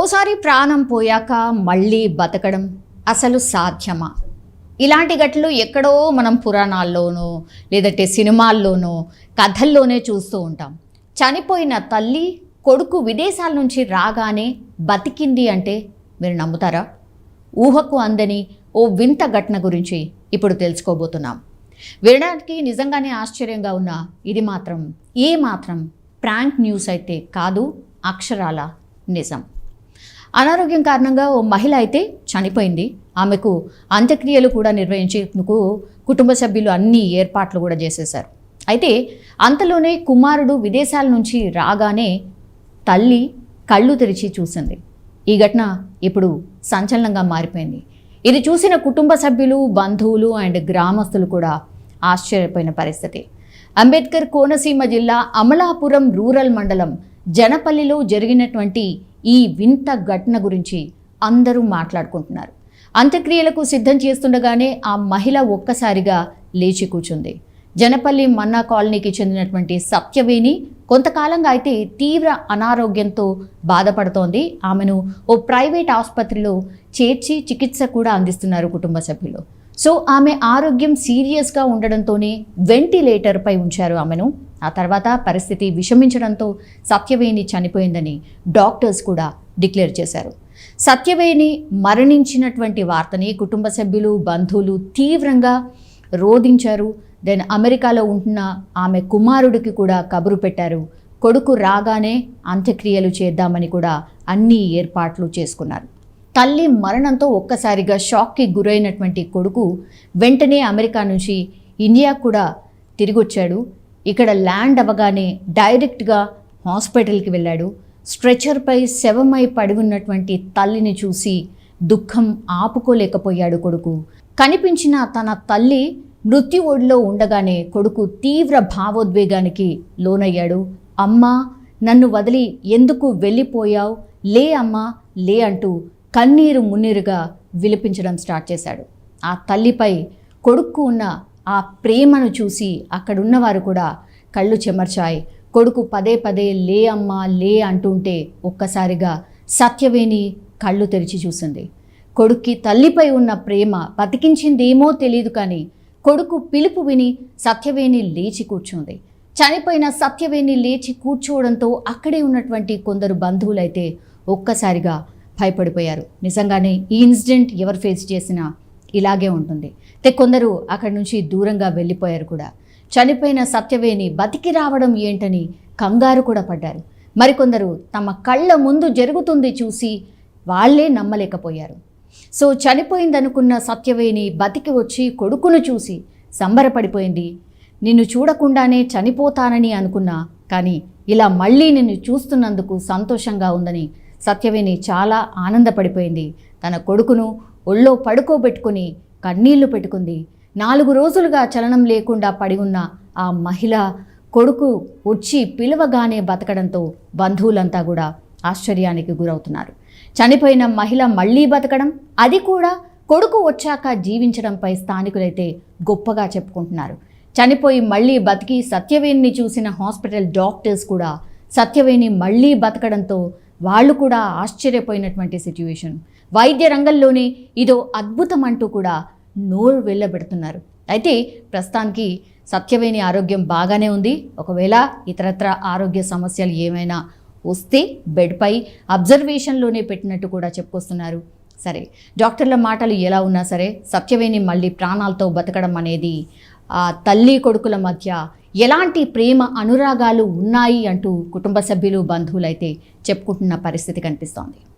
ఓసారి ప్రాణం పోయాక మళ్ళీ బతకడం అసలు సాధ్యమా? ఇలాంటి ఘటనలు ఎక్కడో మనం పురాణాల్లోనో లేదంటే సినిమాల్లోనో కథల్లోనే చూస్తూ ఉంటాం. చనిపోయిన తల్లి కొడుకు విదేశాల నుంచి రాగానే బతికింది అంటే మీరు నమ్ముతారా? ఊహకు అందని ఓ వింత ఘటన గురించి ఇప్పుడు తెలుసుకోబోతున్నాం. వినడానికి నిజంగానే ఆశ్చర్యంగా ఉన్న ఇది మాత్రం ప్రాంక్ న్యూస్ అయితే కాదు, అక్షరాల నిజం. అనారోగ్యం కారణంగా ఓ మహిళ అయితే చనిపోయింది. ఆమెకు అంత్యక్రియలు కూడా నిర్వహించేందుకు కుటుంబ సభ్యులు అన్ని ఏర్పాట్లు కూడా చేసేశారు. అయితే అంతలోనే కుమారుడు విదేశాల నుంచి రాగానే తల్లి కళ్ళు తెరిచి చూసింది. ఈ ఘటన ఇప్పుడు సంచలనంగా మారిపోయింది. ఇది చూసిన కుటుంబ సభ్యులు, బంధువులు అండ్ గ్రామస్తులు కూడా ఆశ్చర్యపోయిన పరిస్థితి. అంబేద్కర్ కోనసీమ జిల్లా అమలాపురం రూరల్ మండలం జనపల్లిలో జరిగినటువంటి ఈ వింత ఘటన గురించి అందరూ మాట్లాడుకుంటున్నారు. అంత్యక్రియలకు సిద్ధం చేస్తుండగానే ఆ మహిళ ఒక్కసారిగా లేచి కూర్చుంది. జనపల్లి మన్నా కాలనీకి చెందినటువంటి సత్యవేణి కొంతకాలంగా అయితే తీవ్ర అనారోగ్యంతో బాధపడుతోంది. ఆమెను ఓ ప్రైవేట్ ఆసుపత్రిలో చేర్చి చికిత్స కూడా అందిస్తున్నారు కుటుంబ సభ్యులు. సో ఆమె ఆరోగ్యం సీరియస్గా ఉండడంతోనే వెంటిలేటర్పై ఉంచారు ఆమెను. ఆ తర్వాత పరిస్థితి విషమించడంతో సత్యవేణి చనిపోయిందని డాక్టర్స్ కూడా డిక్లేర్ చేశారు. సత్యవేణి మరణించినటువంటి వార్తని కుటుంబ సభ్యులు, బంధువులు తీవ్రంగా రోధించారు. దెన్ అమెరికాలో ఉంటున్న ఆమె కుమారుడికి కూడా కబురు పెట్టారు. కొడుకు రాగానే అంత్యక్రియలు చేద్దామని కూడా అన్ని ఏర్పాట్లు చేసుకున్నారు. తల్లి మరణంతో ఒక్కసారిగా షాక్కి గురైనటువంటి కొడుకు వెంటనే అమెరికా నుంచి ఇండియా కూడా తిరిగి వచ్చాడు. ఇక్కడ ల్యాండ్ అవ్వగానే డైరెక్ట్గా హాస్పిటల్కి వెళ్ళాడు. స్ట్రెచర్పై శవమై పడి ఉన్నటువంటి తల్లిని చూసి దుఃఖం ఆపుకోలేకపోయాడు కొడుకు. కనిపించిన తన తల్లి మృత్యు ఒడిలో ఉండగానే కొడుకు తీవ్ర భావోద్వేగానికి లోనయ్యాడు. అమ్మా, నన్ను వదిలి ఎందుకు వెళ్ళిపోయావు? లే అమ్మా, లే అంటూ కన్నీరు మున్నీరుగా విలపించడం స్టార్ట్ చేశాడు. ఆ తల్లిపై కొడుకు ఉన్న ఆ ప్రేమను చూసి అక్కడున్నవారు కూడా కళ్ళు చెమర్చాయి. కొడుకు పదే పదే లే అమ్మా, లే అంటుంటే ఒక్కసారిగా సత్యవేణి కళ్ళు తెరిచి చూసింది. కొడుక్కి తల్లిపై ఉన్న ప్రేమ బతికించిందేమో తెలియదు, కానీ కొడుకు పిలుపు విని సత్యవేణి లేచి కూర్చుంది. చనిపోయిన సత్యవేణి లేచి కూర్చోవడంతో అక్కడే ఉన్నటువంటి కొందరు బంధువులైతే ఒక్కసారిగా భయపడిపోయారు. నిజంగానే ఈ ఇన్సిడెంట్ ఎవరు ఫేస్ చేసినా ఇలాగే ఉంటుంది. కొందరు అక్కడి నుంచి దూరంగా వెళ్ళిపోయారు కూడా. చనిపోయిన సత్యవేణి బతికి రావడం ఏంటని కంగారు కూడా పడ్డారు. మరికొందరు తమ కళ్ళ ముందు జరుగుతుంది చూసి వాళ్ళే నమ్మలేకపోయారు. సో చనిపోయిందనుకున్న సత్యవేణి బతికి వచ్చి కొడుకును చూసి సంబరపడిపోయింది. నిన్ను చూడకుండానే చనిపోతానని అనుకున్నా, కానీ ఇలా మళ్ళీ నిన్ను చూస్తున్నందుకు సంతోషంగా ఉందని సత్యవేణి చాలా ఆనందపడిపోయింది. తన కొడుకును ఒళ్ళో పడుకోబెట్టుకుని కన్నీళ్లు పెట్టుకుంది. 4 రోజులుగా చలనం లేకుండా పడి ఉన్న ఆ మహిళ కొడుకు వచ్చి పిలవగానే బతకడంతో బంధువులంతా కూడా ఆశ్చర్యానికి గురవుతున్నారు. చనిపోయిన మహిళ మళ్ళీ బతకడం, అది కూడా కొడుకు వచ్చాక జీవించడంపై స్థానికులైతే గొప్పగా చెప్పుకుంటున్నారు. చనిపోయి మళ్ళీ బతికి సత్యవేణిని చూసిన హాస్పిటల్ డాక్టర్స్ కూడా సత్యవేణి మళ్ళీ బతకడంతో వాళ్ళు కూడా ఆశ్చర్యపోయినటువంటి సిచ్యువేషన్. వైద్య రంగంలోనే ఇదో అద్భుతం అంటూ కూడా నోరు వెళ్ళబెడుతున్నారు. అయితే ప్రస్తుతానికి సత్యవేణి ఆరోగ్యం బాగానే ఉంది. ఒకవేళ ఇతరత్ర ఆరోగ్య సమస్యలు ఏమైనా వస్తే బెడ్పై అబ్జర్వేషన్లోనే పెట్టినట్టు కూడా చెప్పుకొస్తున్నారు. సరే, డాక్టర్ల మాటలు ఎలా ఉన్నా సరే సత్యవేణి మళ్ళీ ప్రాణాలతో బతకడం అనేది ఆ తల్లి కొడుకుల మధ్య ఎలాంటి ప్రేమ అనురాగాలు ఉన్నాయి అంటూ కుటుంబ సభ్యులు, బంధువులు అయితే చెప్పుకుంటున్న పరిస్థితి కనిపిస్తోంది.